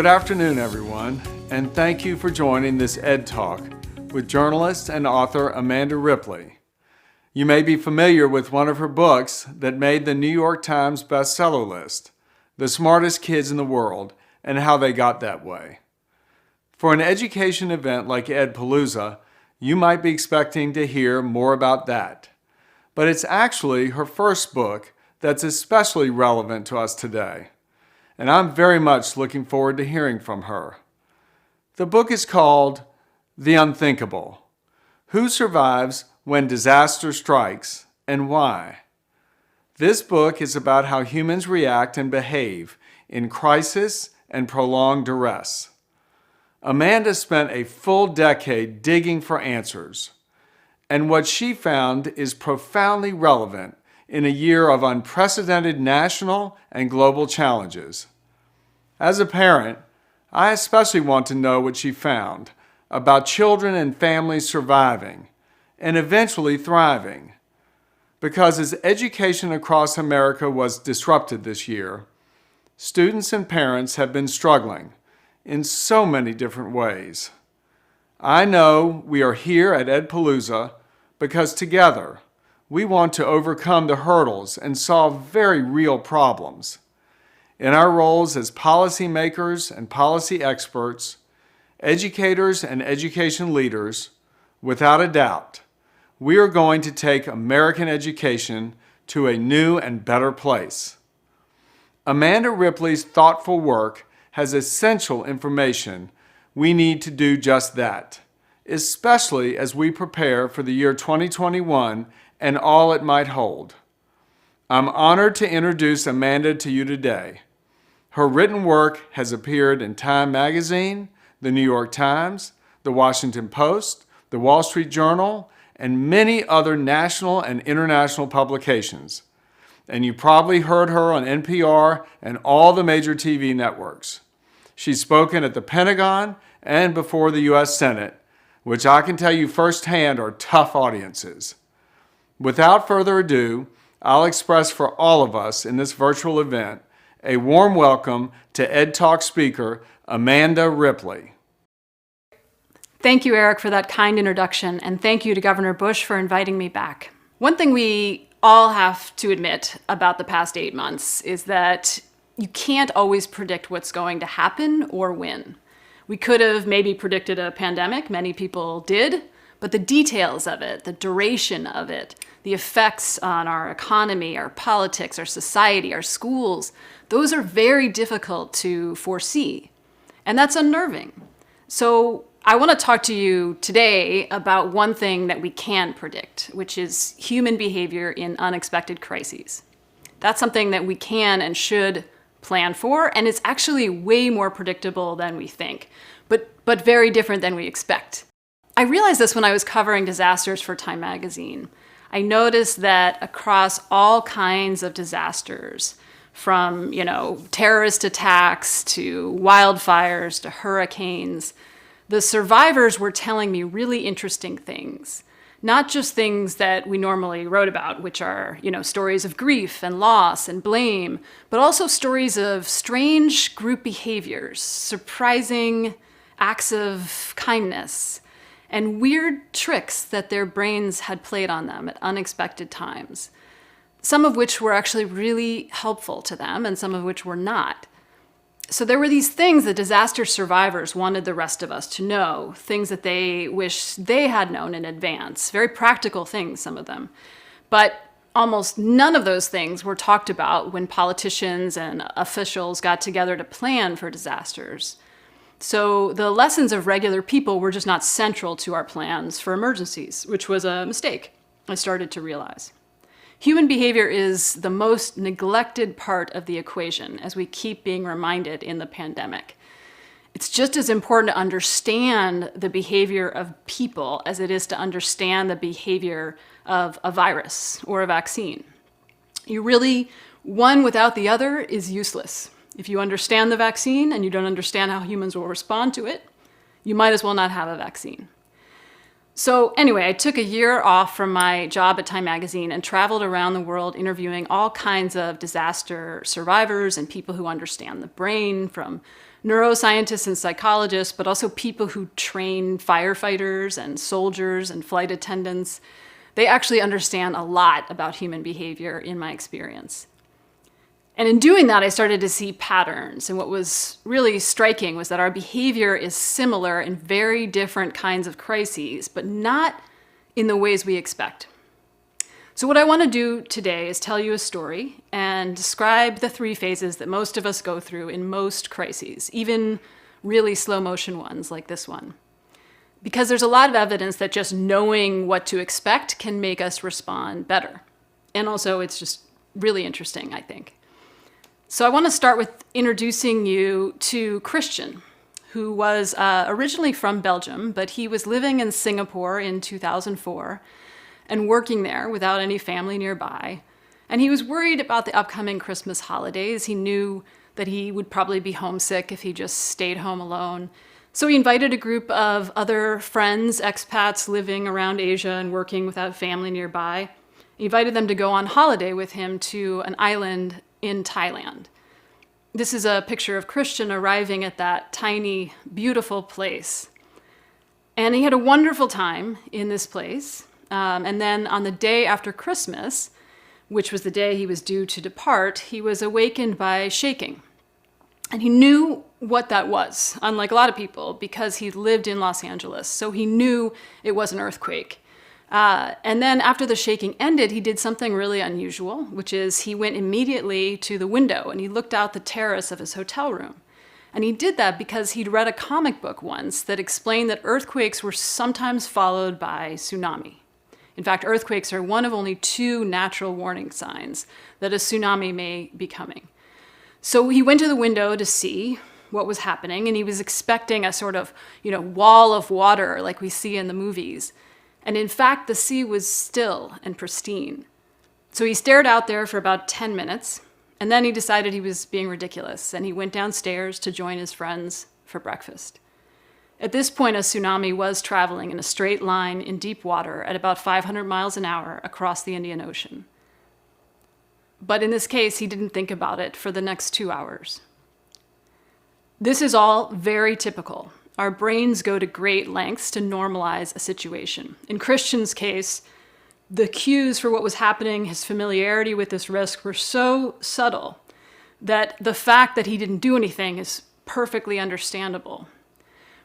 Good afternoon, everyone, and thank you for joining this Ed Talk with journalist and author Amanda Ripley. You may be familiar with one of her books that made the New York Times bestseller list, The Smartest Kids in the World and How They Got That Way. For an education event like EdPalooza, you might be expecting to hear more about that. But it's actually her first book that's especially relevant to us today. And I'm very much looking forward to hearing from her. The book is called The Unthinkable: Who Survives When Disaster Strikes and Why? This book is about how humans react and behave in crisis and prolonged duress. Amanda spent a full decade digging for answers, and what she found is profoundly relevant in a year of unprecedented national and global challenges. As a parent, I especially want to know what she found about children and families surviving and eventually thriving. Because as education across America was disrupted this year, students and parents have been struggling in so many different ways. I know we are here at EdPalooza because together we want to overcome the hurdles and solve very real problems. In our roles as policymakers and policy experts, educators and education leaders, without a doubt, we are going to take American education to a new and better place. Amanda Ripley's thoughtful work has essential information we need to do just that, especially as we prepare for the year 2021 and all it might hold. I'm honored to introduce Amanda to you today. Her written work has appeared in Time Magazine, the New York Times, the Washington Post, the Wall Street Journal, and many other national and international publications. And you probably heard her on NPR and all the major TV networks. She's spoken at the Pentagon and before the U.S. Senate, which I can tell you firsthand are tough audiences. Without further ado, I'll express for all of us in this virtual event a warm welcome to EdTalk speaker Amanda Ripley. Thank you, Eric, for that kind introduction, and thank you to Governor Bush for inviting me back. One thing we all have to admit about the past 8 months is that you can't always predict what's going to happen or when. We could have maybe predicted a pandemic, many people did, but the details of it, the duration of it, the effects on our economy, our politics, our society, our schools, those are very difficult to foresee. And that's unnerving. So I want to talk to you today about one thing that we can predict, which is human behavior in unexpected crises. That's something that we can and should plan for, and it's actually way more predictable than we think, but very different than we expect. I realized this when I was covering disasters for Time Magazine. I noticed that across all kinds of disasters, from terrorist attacks to wildfires to hurricanes, the survivors were telling me really interesting things. Not just things that we normally wrote about, which are, stories of grief and loss and blame, but also stories of strange group behaviors, surprising acts of kindness, and weird tricks that their brains had played on them at unexpected times. Some of which were actually really helpful to them and some of which were not. So there were these things that disaster survivors wanted the rest of us to know, things that they wish they had known in advance, very practical things, some of them. But almost none of those things were talked about when politicians and officials got together to plan for disasters. So the lessons of regular people were just not central to our plans for emergencies, which was a mistake, I started to realize. Human behavior is the most neglected part of the equation, as we keep being reminded in the pandemic. It's just as important to understand the behavior of people as it is to understand the behavior of a virus or a vaccine. One without the other is useless. If you understand the vaccine and you don't understand how humans will respond to it, you might as well not have a vaccine. So anyway, I took a year off from my job at Time Magazine and traveled around the world interviewing all kinds of disaster survivors and people who understand the brain, from neuroscientists and psychologists, but also people who train firefighters and soldiers and flight attendants. They actually understand a lot about human behavior in my experience. And in doing that, I started to see patterns. And what was really striking was that our behavior is similar in very different kinds of crises, but not in the ways we expect. So what I want to do today is tell you a story and describe the 3 phases that most of us go through in most crises, even really slow motion ones like this one. Because there's a lot of evidence that just knowing what to expect can make us respond better. And also it's just really interesting, I think. So I want to start with introducing you to Christian, who was originally from Belgium, but he was living in Singapore in 2004 and working there without any family nearby. And he was worried about the upcoming Christmas holidays. He knew that he would probably be homesick if he just stayed home alone. So he invited a group of other friends, expats living around Asia and working without family nearby. He invited them to go on holiday with him to an island in Thailand. This is a picture of Christian arriving at that tiny, beautiful place. And he had a wonderful time in this place. And then on the day after Christmas, which was the day he was due to depart, he was awakened by shaking. And he knew what that was, unlike a lot of people, because he lived in Los Angeles. So he knew it was an earthquake. And then after the shaking ended, he did something really unusual, which is he went immediately to the window and he looked out the terrace of his hotel room. And he did that because he'd read a comic book once that explained that earthquakes were sometimes followed by tsunami. In fact, earthquakes are one of only 2 natural warning signs that a tsunami may be coming. So he went to the window to see what was happening, and he was expecting a sort of, wall of water like we see in the movies. And in fact, the sea was still and pristine. So he stared out there for about 10 minutes, and then he decided he was being ridiculous, and he went downstairs to join his friends for breakfast. At this point, a tsunami was traveling in a straight line in deep water at about 500 miles an hour across the Indian Ocean. But in this case, he didn't think about it for the next 2 hours. This is all very typical. Our brains go to great lengths to normalize a situation. In Christian's case, the cues for what was happening, his familiarity with this risk, were so subtle that the fact that he didn't do anything is perfectly understandable.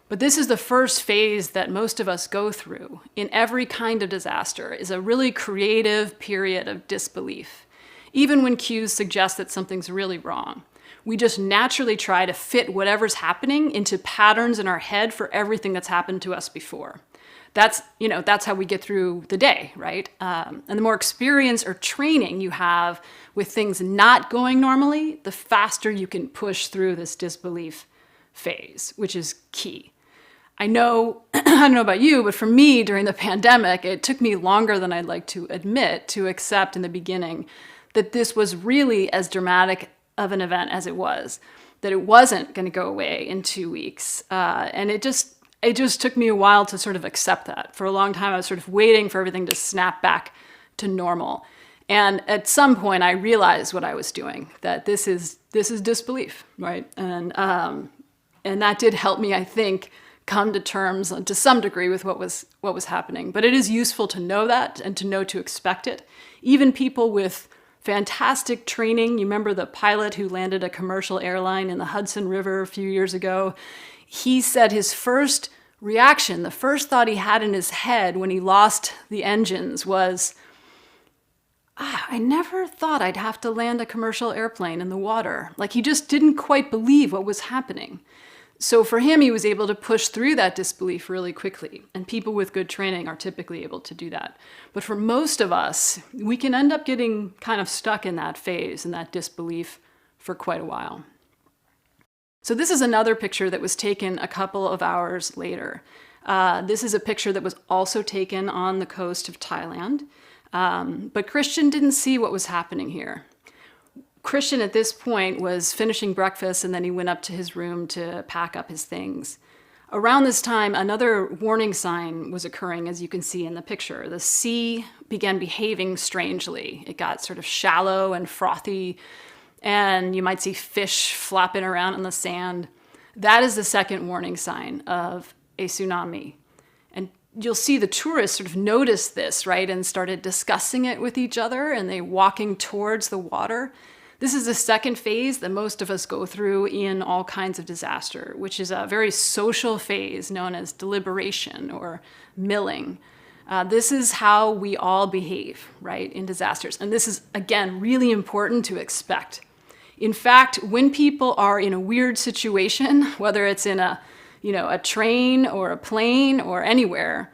But this is the first phase that most of us go through in every kind of disaster, is a really creative period of disbelief, even when cues suggest that something's really wrong. We just naturally try to fit whatever's happening into patterns in our head for everything that's happened to us before. That's how we get through the day, right? And the more experience or training you have with things not going normally, the faster you can push through this disbelief phase, which is key. I don't know about you, but for me during the pandemic, it took me longer than I'd like to admit to accept in the beginning that this was really as dramatic of an event as it was, that it wasn't going to go away in 2 weeks. And it just took me a while to sort of accept that. For a long time, I was sort of waiting for everything to snap back to normal. And at some point, I realized what I was doing, that this is disbelief, right? And that did help me, I think, come to terms to some degree with what was happening. But it is useful to know that and to know to expect it. Even people with fantastic training, you remember the pilot who landed a commercial airline in the Hudson River a few years ago? He said his first reaction, the first thought he had in his head when he lost the engines was, I never thought I'd have to land a commercial airplane in the water. Like he just didn't quite believe what was happening. So for him, he was able to push through that disbelief really quickly. And people with good training are typically able to do that. But for most of us, we can end up getting kind of stuck in that phase, in that disbelief, for quite a while. So this is another picture that was taken a couple of hours later. This is a picture that was also taken on the coast of Thailand. But Christian didn't see what was happening here. Christian at this point was finishing breakfast and then he went up to his room to pack up his things. Around this time, another warning sign was occurring, as you can see in the picture. The sea began behaving strangely. It got sort of shallow and frothy, and you might see fish flopping around in the sand. That is the second warning sign of a tsunami. And you'll see the tourists sort of noticed this, right, and started discussing it with each other, and they walking towards the water. This is the second phase that most of us go through in all kinds of disaster, which is a very social phase known as deliberation or milling. This is how we all behave, right, in disasters. And this is, again, really important to expect. In fact, when people are in a weird situation, whether it's in a train or a plane or anywhere,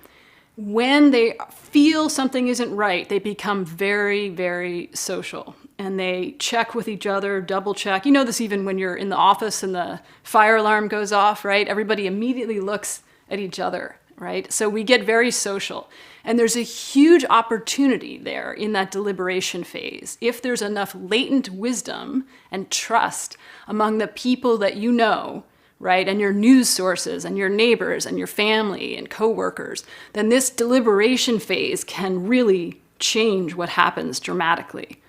when they feel something isn't right, they become very, very social. And they check with each other, double check. You know this even when you're in the office and the fire alarm goes off, right? Everybody immediately looks at each other, right? So we get very social. And there's a huge opportunity there in that deliberation phase. If there's enough latent wisdom and trust among the people that you know, right, and your news sources and your neighbors and your family and coworkers, then this deliberation phase can really change what happens dramatically.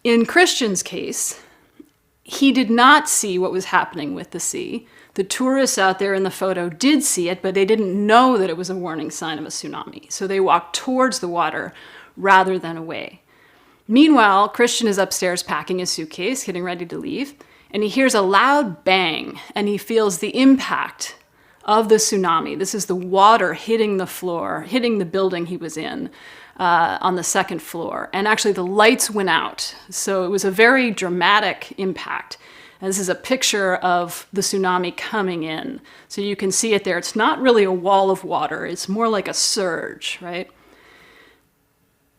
In Christian's case, he did not see what was happening with the sea. The tourists out there in the photo did see it, but they didn't know that it was a warning sign of a tsunami. So they walked towards the water rather than away. Meanwhile, Christian is upstairs packing his suitcase, getting ready to leave, and he hears a loud bang, and he feels the impact of the tsunami. This is the water hitting the floor, hitting the building he was in on the second floor. And actually the lights went out. So it was a very dramatic impact. And this is a picture of the tsunami coming in. So you can see it there. It's not really a wall of water. It's more like a surge, right?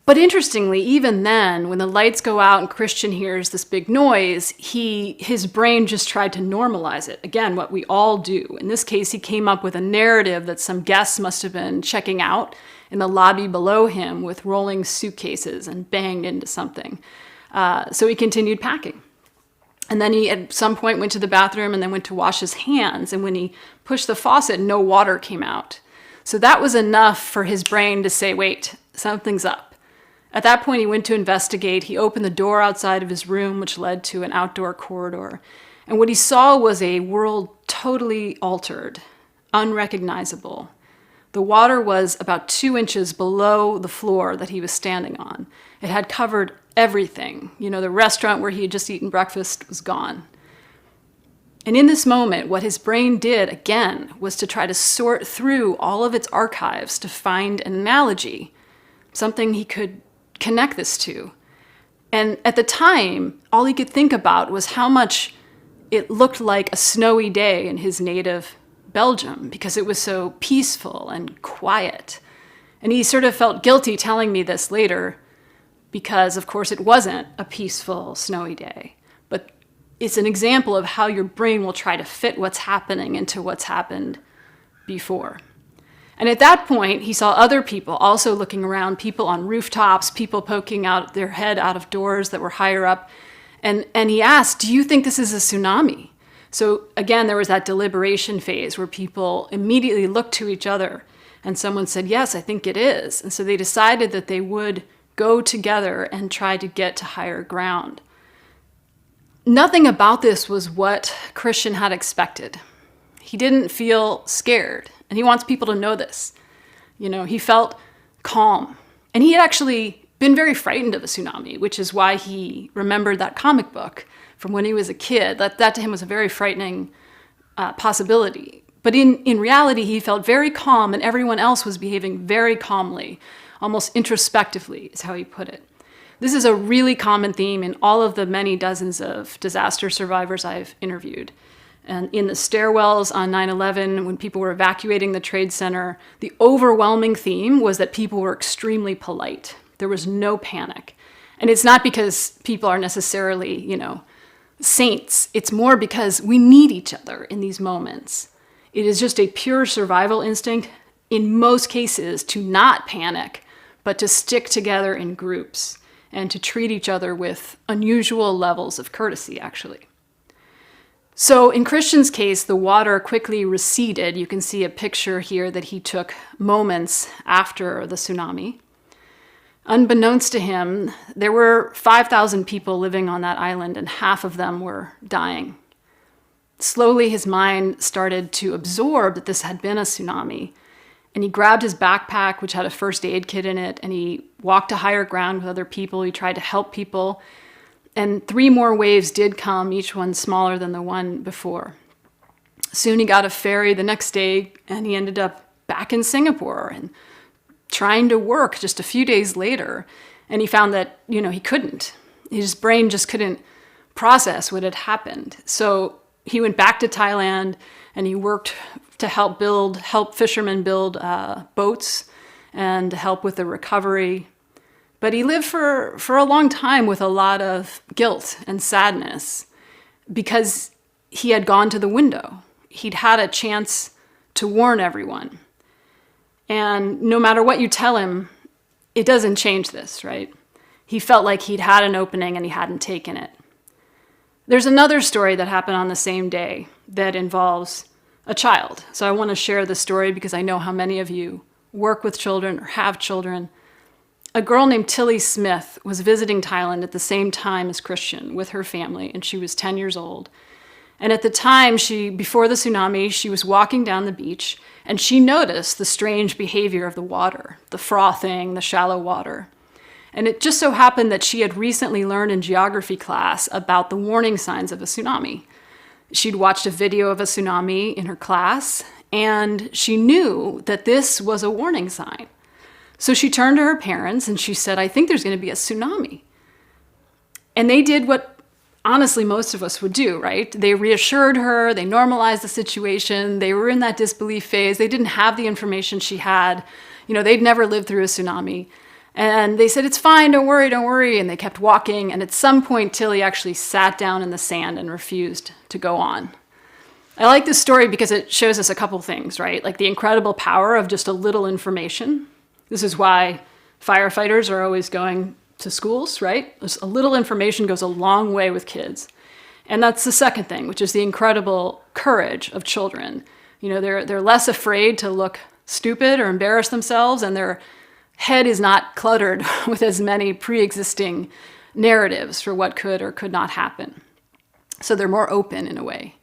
But interestingly, even then, when the lights go out and Christian hears this big noise, his brain just tried to normalize it. Again, what we all do. In this case, he came up with a narrative that some guests must have been checking out in the lobby below him with rolling suitcases and banged into something. So he continued packing. And then he at some point went to the bathroom and then went to wash his hands. And when he pushed the faucet, no water came out. So that was enough for his brain to say, wait, something's up. At that point, he went to investigate. He opened the door outside of his room, which led to an outdoor corridor. And what he saw was a world totally altered, unrecognizable. The water was about 2 inches below the floor that he was standing on. It had covered everything. You know, the restaurant where he had just eaten breakfast was gone. And in this moment, what his brain did, again, was to try to sort through all of its archives to find an analogy, something he could connect this to. And at the time, all he could think about was how much it looked like a snowy day in his native Belgium, because it was so peaceful and quiet. And he sort of felt guilty telling me this later, because of course it wasn't a peaceful, snowy day. But it's an example of how your brain will try to fit what's happening into what's happened before. And at that point, he saw other people also looking around, people on rooftops, people poking out their head out of doors that were higher up. And he asked, do you think this is a tsunami? So again, there was that deliberation phase where people immediately looked to each other. And someone said, yes, I think it is. And so they decided that they would go together and try to get to higher ground. Nothing about this was what Christian had expected. He didn't feel scared. And he wants people to know this. You know, he felt calm. And he had actually been very frightened of a tsunami, which is why he remembered that comic book from when he was a kid. That to him was a very frightening possibility. But in reality, he felt very calm, and everyone else was behaving very calmly, almost introspectively, is how he put it. This is a really common theme in all of the many dozens of disaster survivors I've interviewed. And in the stairwells on 9/11, when people were evacuating the Trade Center, the overwhelming theme was that people were extremely polite. There was no panic. And it's not because people are necessarily, saints. It's more because we need each other in these moments. It is just a pure survival instinct, in most cases, to not panic, but to stick together in groups and to treat each other with unusual levels of courtesy, actually. So in Christian's case, the water quickly receded. You can see a picture here that he took moments after the tsunami. Unbeknownst to him, there were 5,000 people living on that island, and half of them were dying. Slowly, his mind started to absorb that this had been a tsunami. And he grabbed his backpack, which had a first aid kit in it, and he walked to higher ground with other people. He tried to help people. And 3 more waves did come, each one smaller than the one before. Soon he got a ferry the next day, and he ended up back in Singapore and trying to work just a few days later. And he found that, he couldn't. His brain just couldn't process what had happened. So he went back to Thailand, and he worked to help fishermen build boats and help with the recovery. But he lived for a long time with a lot of guilt and sadness because he had gone to the window. He'd had a chance to warn everyone. And no matter what you tell him, it doesn't change this, right? He felt like he'd had an opening and he hadn't taken it. There's another story that happened on the same day that involves a child. So I want to share the story because I know how many of you work with children or have children. A girl named Tilly Smith was visiting Thailand at the same time as Christian with her family, and she was 10 years old. And at the time, before the tsunami, she was walking down the beach, and she noticed the strange behavior of the water, the frothing, the shallow water. And it just so happened that she had recently learned in geography class about the warning signs of a tsunami. She'd watched a video of a tsunami in her class, and she knew that this was a warning sign. So she turned to her parents and she said, I think there's going to be a tsunami. And they did what honestly most of us would do, right? They reassured her, they normalized the situation, they were in that disbelief phase, they didn't have the information she had. They'd never lived through a tsunami. And they said, it's fine, don't worry. And they kept walking. And at some point, Tilly actually sat down in the sand and refused to go on. I like this story because it shows us a couple things, right? Like the incredible power of just a little information. This is why firefighters are always going to schools, right? Just a little information goes a long way with kids. And that's the second thing, which is the incredible courage of children. They're less afraid to look stupid or embarrass themselves, and their head is not cluttered with as many pre-existing narratives for what could or could not happen. So they're more open in a way.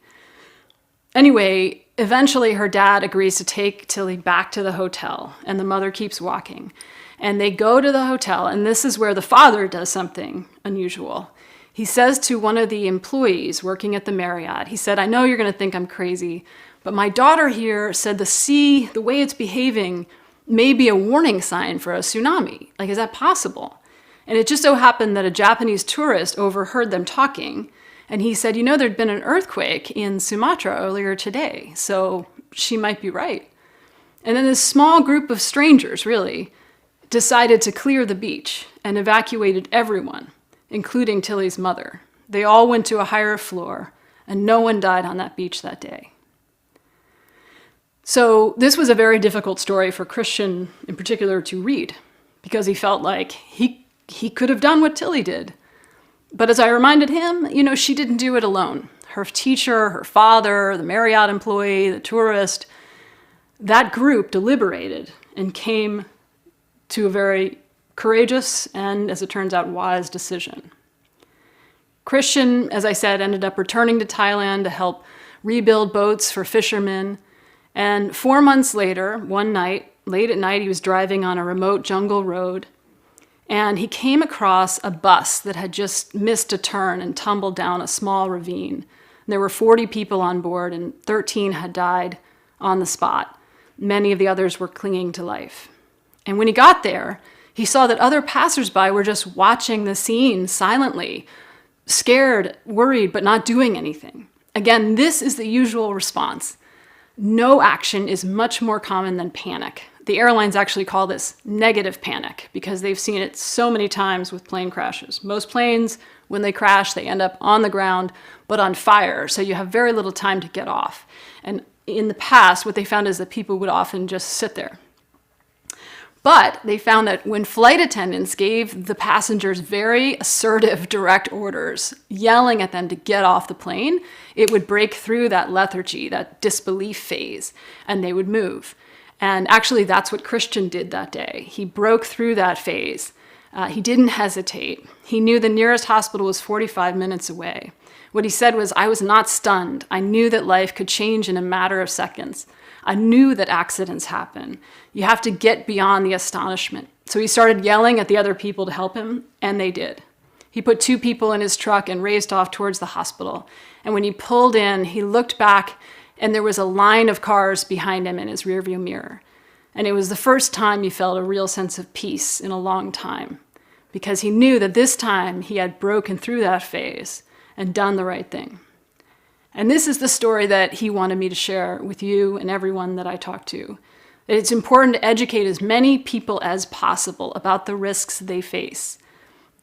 Anyway, eventually her dad agrees to take Tilly back to the hotel, and the mother keeps walking. And they go to the hotel, and this is where the father does something unusual. He says to one of the employees working at the Marriott, he said, I know you're going to think I'm crazy, but my daughter here said the sea, the way it's behaving, may be a warning sign for a tsunami. Like, is that possible? And it just so happened that a Japanese tourist overheard them talking, and he said, there'd been an earthquake in Sumatra earlier today, so she might be right. And then this small group of strangers, really, decided to clear the beach and evacuated everyone, including Tilly's mother. They all went to a higher floor, and no one died on that beach that day. So this was a very difficult story for Christian in particular to read, because he felt like he could have done what Tilly did. But as I reminded him, she didn't do it alone. Her teacher, her father, the Marriott employee, the tourist, that group deliberated and came to a very courageous and, as it turns out, wise decision. Christian, as I said, ended up returning to Thailand to help rebuild boats for fishermen. And 4 months later, one night, late at night, he was driving on a remote jungle road, and he came across a bus that had just missed a turn and tumbled down a small ravine. And there were 40 people on board, and 13 had died on the spot. Many of the others were clinging to life. And when he got there, he saw that other passersby were just watching the scene silently, scared, worried, but not doing anything. Again, this is the usual response. No action is much more common than panic. The airlines actually call this negative panic because they've seen it so many times with plane crashes. Most planes, when they crash, they end up on the ground, but on fire, so you have very little time to get off. And in the past, what they found is that people would often just sit there. But they found that when flight attendants gave the passengers very assertive, direct orders, yelling at them to get off the plane, it would break through that lethargy, that disbelief phase, and they would move. And actually, that's what Christian did that day. He broke through that phase He didn't hesitate. He knew the nearest hospital was 45 minutes away. What he said was, "I was not stunned. I knew that life could change in a matter of seconds. I knew that accidents happen. You have to get beyond the astonishment." So he started yelling at the other people to help him, and they did. He put 2 people in his truck and raced off towards the hospital. And when he pulled in, he looked back, and there was a line of cars behind him in his rearview mirror. And it was the first time he felt a real sense of peace in a long time, because he knew that this time he had broken through that phase and done the right thing. And this is the story that he wanted me to share with you and everyone that I talk to. It's important to educate as many people as possible about the risks they face.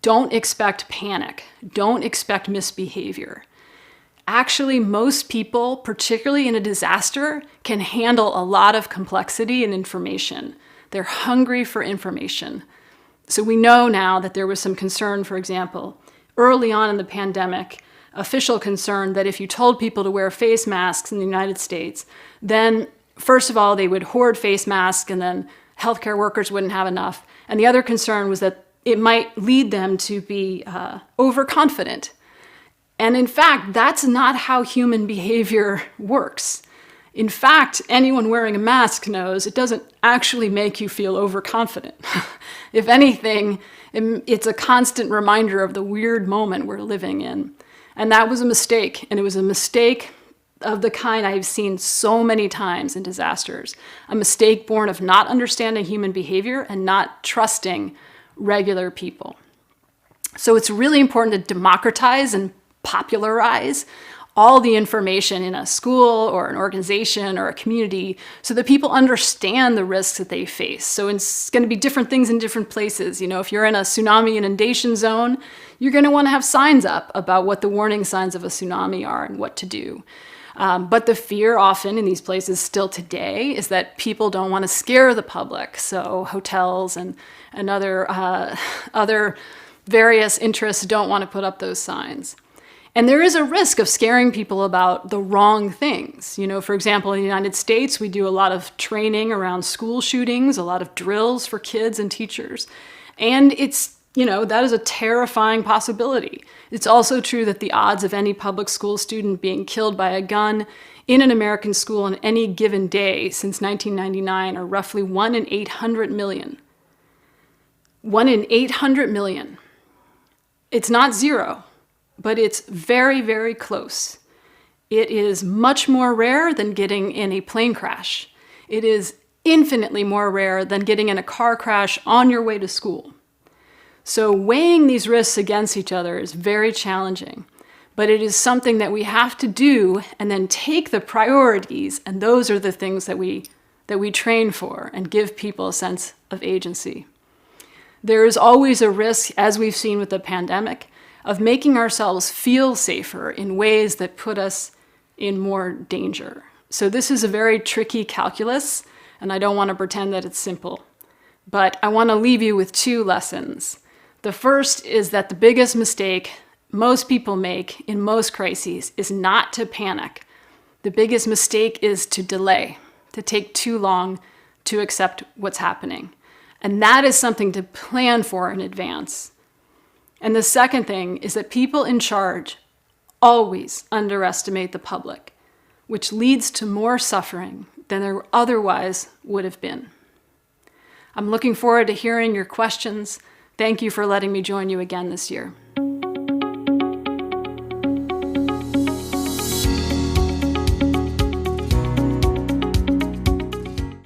Don't expect panic. Don't expect misbehavior. Actually, most people, particularly in a disaster, can handle a lot of complexity and information. They're hungry for information. So we know now that there was some concern, for example, early on in the pandemic, official concern that if you told people to wear face masks in the United States, then first of all, they would hoard face masks and then healthcare workers wouldn't have enough. And the other concern was that it might lead them to be overconfident. And in fact, that's not how human behavior works. In fact, anyone wearing a mask knows it doesn't actually make you feel overconfident. If anything, it's a constant reminder of the weird moment we're living in. And that was a mistake. And it was a mistake of the kind I've seen so many times in disasters. A mistake born of not understanding human behavior and not trusting regular people. So it's really important to democratize and popularize all the information in a school or an organization or a community so that people understand the risks that they face. So it's going to be different things in different places. You know, if you're in a tsunami inundation zone, you're going to want to have signs up about what the warning signs of a tsunami are and what to do. But the fear often in these places still today is that people don't want to scare the public. So hotels and other various interests don't want to put up those signs. And there is a risk of scaring people about the wrong things. You know, for example, in the United States, we do a lot of training around school shootings, a lot of drills for kids and teachers. And it's, you know, that is a terrifying possibility. It's also true that the odds of any public school student being killed by a gun in an American school on any given day since 1999 are roughly 1 in 800 million. 1 in 800 million. It's not zero, but it's very, very close. It is much more rare than getting in a plane crash. It is infinitely more rare than getting in a car crash on your way to school. So weighing these risks against each other is very challenging, but it is something that we have to do and then take the priorities, and those are the things that we train for and give people a sense of agency. There is always a risk, as we've seen with the pandemic, of making ourselves feel safer in ways that put us in more danger. So this is a very tricky calculus, and I don't want to pretend that it's simple. But I want to leave you with 2 lessons. The first is that the biggest mistake most people make in most crises is not to panic. The biggest mistake is to delay, to take too long to accept what's happening. And that is something to plan for in advance. And the second thing is that people in charge always underestimate the public, which leads to more suffering than there otherwise would have been. I'm looking forward to hearing your questions. Thank you for letting me join you again this year.